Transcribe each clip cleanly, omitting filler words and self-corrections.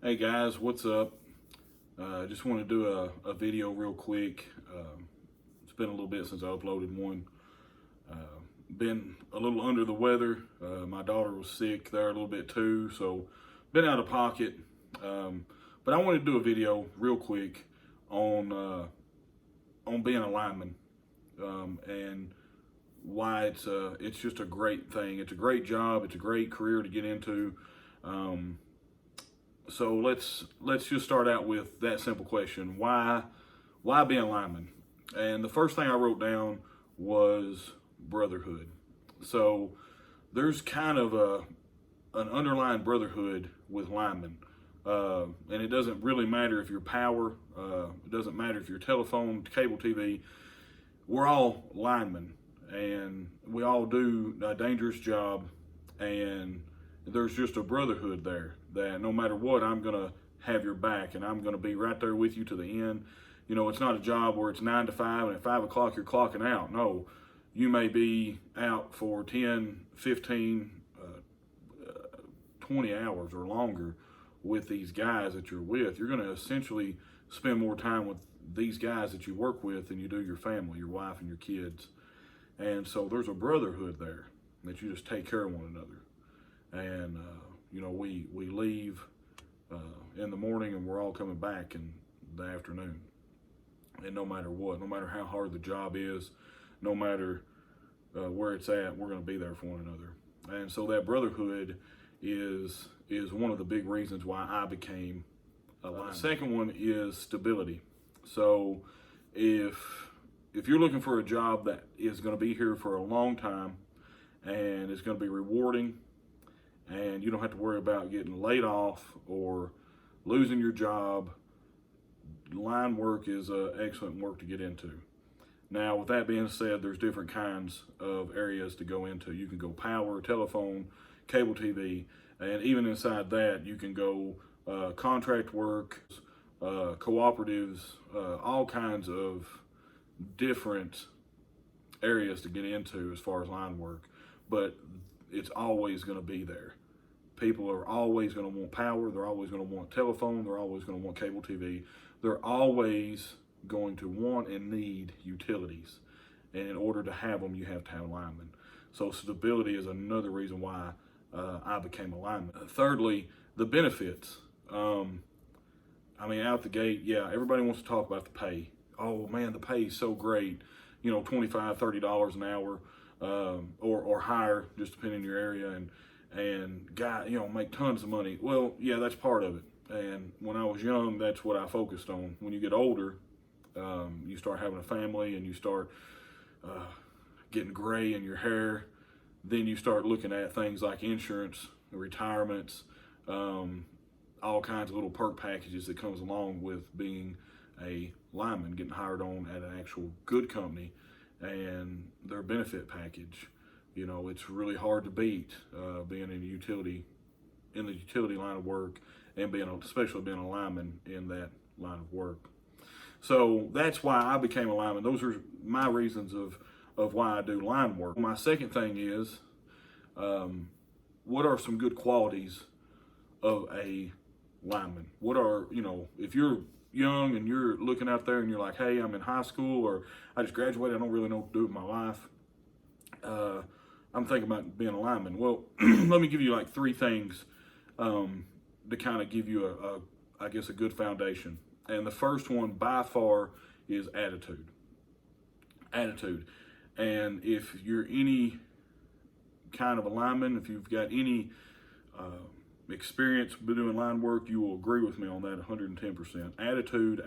Hey guys, what's up? Just want to do a video real quick. It's been a little bit since I uploaded one. Been a little under the weather. My daughter was sick there a little bit too, so been out of pocket. But I wanted to do a video real quick on being a lineman and why it's just a great thing. It's a great job. It's a great career to get into. So let's just start out with that simple question: why be a lineman? And the first thing I wrote down was brotherhood. So there's kind of an underlying brotherhood with linemen, and it doesn't really matter if you're power. It doesn't matter if you're telephone, cable TV. We're all linemen, and we all do a dangerous job, and there's just a brotherhood there that no matter what, I'm going to have your back and I'm going to be right there with you to the end. You know, it's not a job where it's 9 to 5 and at 5 o'clock you're clocking out. No, you may be out for 10, 15, 20 hours or longer with these guys that you're with. You're going to essentially spend more time with these guys that you work with than you do your family, your wife and your kids. And so there's a brotherhood there that you just take care of one another. And you know, we leave in the morning and we're all coming back in the afternoon. And no matter what, no matter how hard the job is, no matter where it's at, we're going to be there for one another. And so that brotherhood is one of the big reasons why I became a lineman. The second one is stability. So if you're looking for a job that is going to be here for a long time and it's going to be rewarding, and you don't have to worry about getting laid off or losing your job, line work is excellent work to get into. Now, with that being said, there's different kinds of areas to go into. You can go power, telephone, cable TV, and even inside that, you can go contract work, cooperatives, all kinds of different areas to get into as far as line work. But it's always going to be there. People are always going to want power. They're always going to want telephone. They're always going to want cable TV. They're always going to want and need utilities. And in order to have them, you have to have linemen. So stability is another reason why I became a lineman. Thirdly, the benefits. I mean, out the gate, yeah, everybody wants to talk about the pay. Oh man, the pay is so great. You know, $25, $30 an hour. Or higher, just depending on your area, and make tons of money. Well, yeah, that's part of it. And when I was young, that's what I focused on. When you get older, you start having a family and you start getting gray in your hair. Then you start looking at things like insurance, retirements, all kinds of little perk packages that comes along with being a lineman, getting hired on at an actual good company. And their benefit package, you know, it's really hard to beat being in the utility line of work, and especially being a lineman in that line of work. So that's why I became a lineman. Those are my reasons of why I do line work. My second thing is, what are some good qualities of a lineman? What are, if you're young and you're looking out there and you're like, hey, I'm in high school or I just graduated, I don't really know what to do with my life, I'm thinking about being a lineman. Well, let me give you like three things to kind of give you I guess a good foundation. And the first one by far is attitude. And if you're any kind of a lineman, if you've got any experience doing line work, you will agree with me on that 110%. Attitude.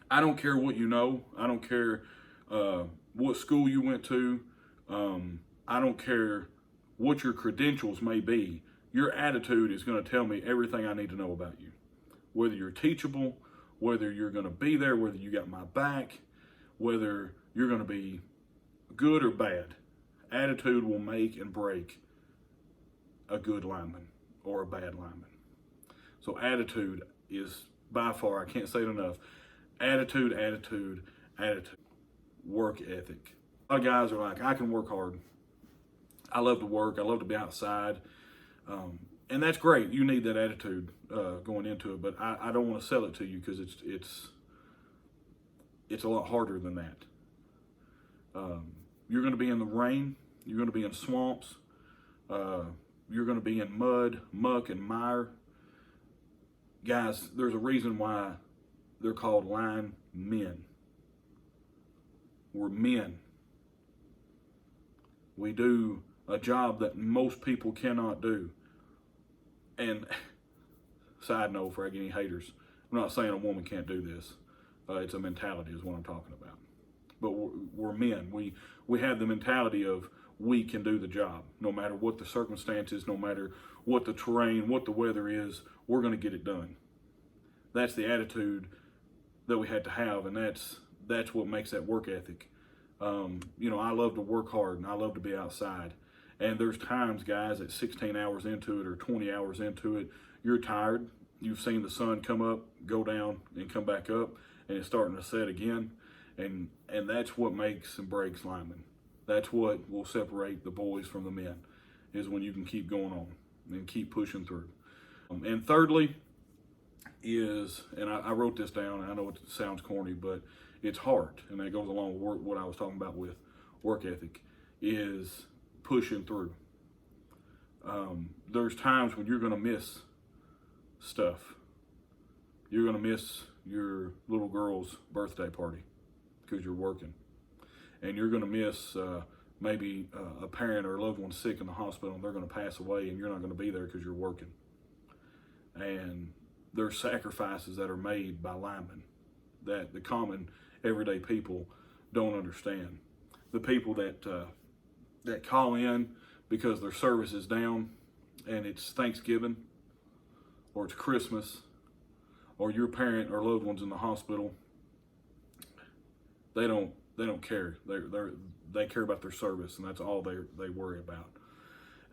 I don't care what you know. I don't care what school you went to. I don't care what your credentials may be. Your attitude is going to tell me everything I need to know about you. Whether you're teachable, whether you're going to be there, whether you got my back, whether you're going to be good or bad. Attitude will make and break a good lineman or a bad lineman. So attitude is by far, I can't say it enough. Attitude. Work ethic. A lot of guys are like, I can work hard. I love to work. I love to be outside. And that's great. You need that attitude going into it, but I don't want to sell it to you because it's a lot harder than that. You're going to be in the rain. You're going to be in swamps. You're going to be in mud, muck, and mire. Guys, there's a reason why they're called linemen. We're men. We do a job that most people cannot do. And side note, for any haters, I'm not saying a woman can't do this. It's a mentality is what I'm talking about. But we're men. We have the mentality of we can do the job. No matter what the circumstances, no matter what the terrain, what the weather is, we're going to get it done. That's the attitude that we had to have, and that's what makes that work ethic. I love to work hard, and I love to be outside. And there's times, guys, at 16 hours into it or 20 hours into it, you're tired. You've seen the sun come up, go down, and come back up, and it's starting to set again. And that's what makes and breaks linemen. That's what will separate the boys from the men, is when you can keep going on and keep pushing through. And thirdly is, and I wrote this down, and I know it sounds corny, but it's heart, and that goes along with what I was talking about with work ethic, is pushing through. There's times when you're going to miss stuff. You're going to miss your little girl's birthday party because you're working. And you're going to miss maybe a parent or a loved one sick in the hospital, and they're going to pass away, and you're not going to be there because you're working. And there's sacrifices that are made by linemen that the common everyday people don't understand. The people that call in because their service is down and it's Thanksgiving or it's Christmas or your parent or loved one's in the hospital, they don't care. They care about their service, and that's all they worry about.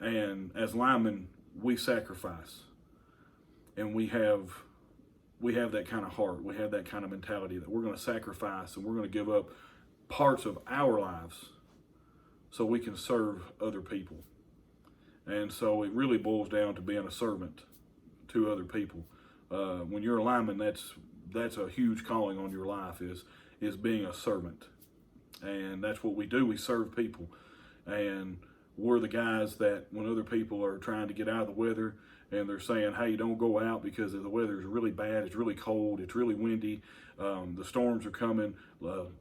And as linemen, we sacrifice, and we have that kind of heart. We have that kind of mentality that we're going to sacrifice and we're going to give up parts of our lives so we can serve other people. And so it really boils down to being a servant to other people. When you're a lineman, that's a huge calling on your life is being a servant. And that's what we do. We serve people. And we're the guys that when other people are trying to get out of the weather and they're saying, hey, don't go out because the weather is really bad, it's really cold, it's really windy, the storms are coming, batten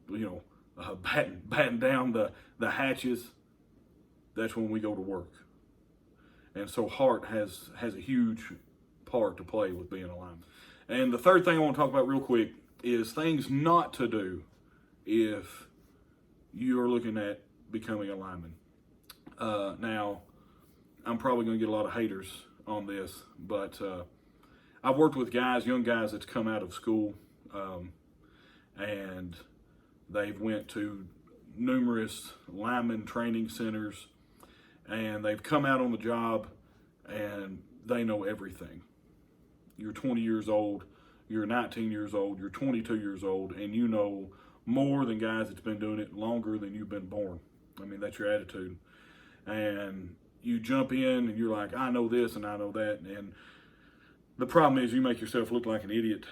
down the hatches, that's when we go to work. And so heart has a huge part to play with being a lineman. And the third thing I want to talk about real quick is things not to do if you're looking at becoming a lineman. Now, I'm probably going to get a lot of haters on this, but I've worked with young guys that's come out of school, and they've went to numerous lineman training centers, and they've come out on the job, and they know everything. You're 20 years old, you're 19 years old, you're 22 years old, and you know more than guys that's been doing it longer than you've been born. I mean, that's your attitude. And you jump in and you're like, I know this and I know that. And the problem is you make yourself look like an idiot,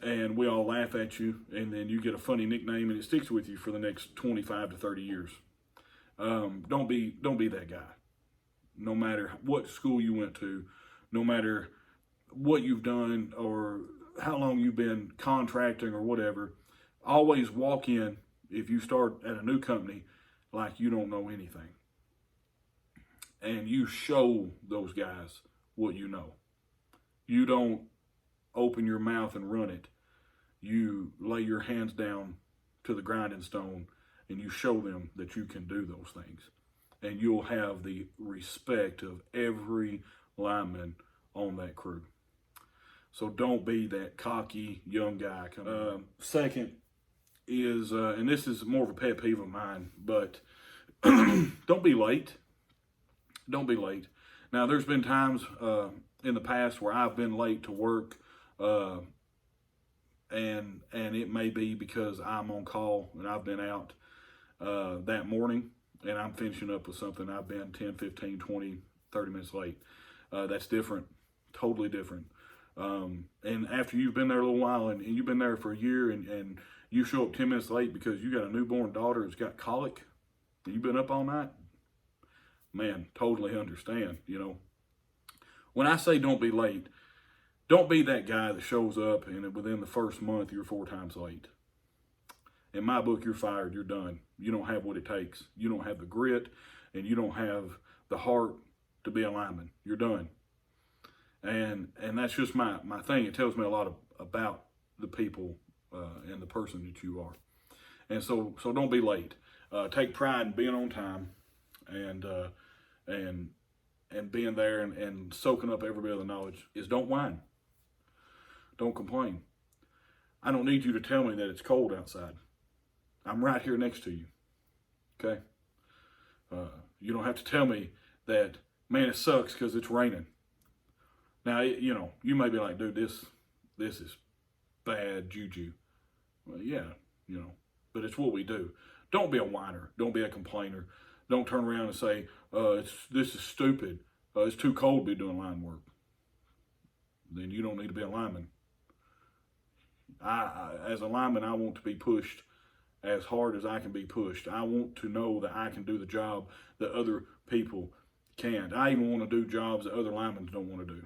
and we all laugh at you, and then you get a funny nickname and it sticks with you for the next 25 to 30 years. Don't be that guy. No matter what school you went to, no matter what you've done or how long you've been contracting or whatever, always walk in, if you start at a new company, like you don't know anything. And you show those guys what you know. You don't open your mouth and run it. You lay your hands down to the grinding stone and you show them that you can do those things. And you'll have the respect of every lineman on that crew. So don't be that cocky young guy. Second is, and this is more of a pet peeve of mine, but don't be late. Don't be late. Now, there's been times in the past where I've been late to work, and it may be because I'm on call and I've been out that morning and I'm finishing up with something. I've been 10, 15, 20, 30 minutes late. That's different, totally different. And after you've been there a little while and you've been there for a year and you show up 10 minutes late because you got a newborn daughter that's got colic and you've been up all night, man, totally understand, you know. When I say don't be late, don't be that guy that shows up and within the first month you're 4 times late. In my book, you're fired, you're done. You don't have what it takes. You don't have the grit and you don't have the heart to be a lineman. You're done. And that's just my thing. It tells me a lot about the people and the person that you are. And so don't be late. Take pride in being on time and being there and soaking up every bit of the knowledge. Is don't whine. Don't complain. I don't need you to tell me that it's cold outside. I'm right here next to you. Okay? You don't have to tell me that, man, it sucks because it's raining. Now, you know, you may be like, dude, this is bad juju. Well, yeah, you know, but it's what we do. Don't be a whiner. Don't be a complainer. Don't turn around and say, this is stupid. It's too cold to be doing line work. Then you don't need to be a lineman. As a lineman, I want to be pushed as hard as I can be pushed. I want to know that I can do the job that other people can't. I even want to do jobs that other linemen don't want to do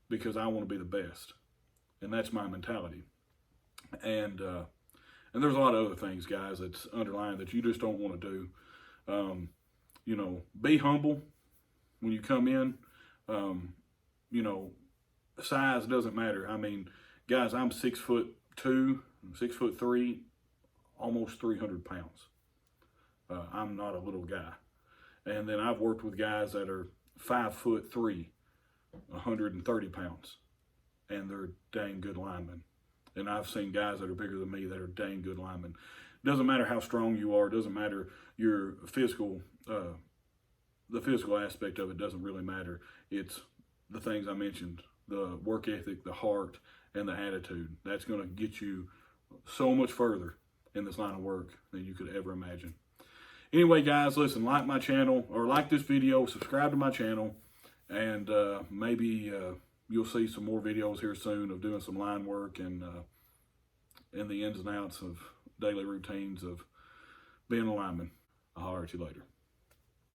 because I want to be the best. And that's my mentality. And there's a lot of other things, guys, that's underlying that you just don't want to do. You know, be humble when you come in. You know, size doesn't matter. I mean, guys, I'm 6'2", 6'3", almost 300 pounds. I'm not a little guy. And then I've worked with guys that are 5'3", 130 pounds, and they're dang good linemen. And I've seen guys that are bigger than me that are dang good linemen. Doesn't matter how strong you are. Doesn't matter your physical, the physical aspect of it doesn't really matter. It's the things I mentioned, the work ethic, the heart, and the attitude. That's going to get you so much further in this line of work than you could ever imagine. Anyway, guys, listen, like my channel, or like this video, subscribe to my channel, and maybe you'll see some more videos here soon of doing some line work and the ins and outs of daily routines of being a lineman. I'll holler at you later.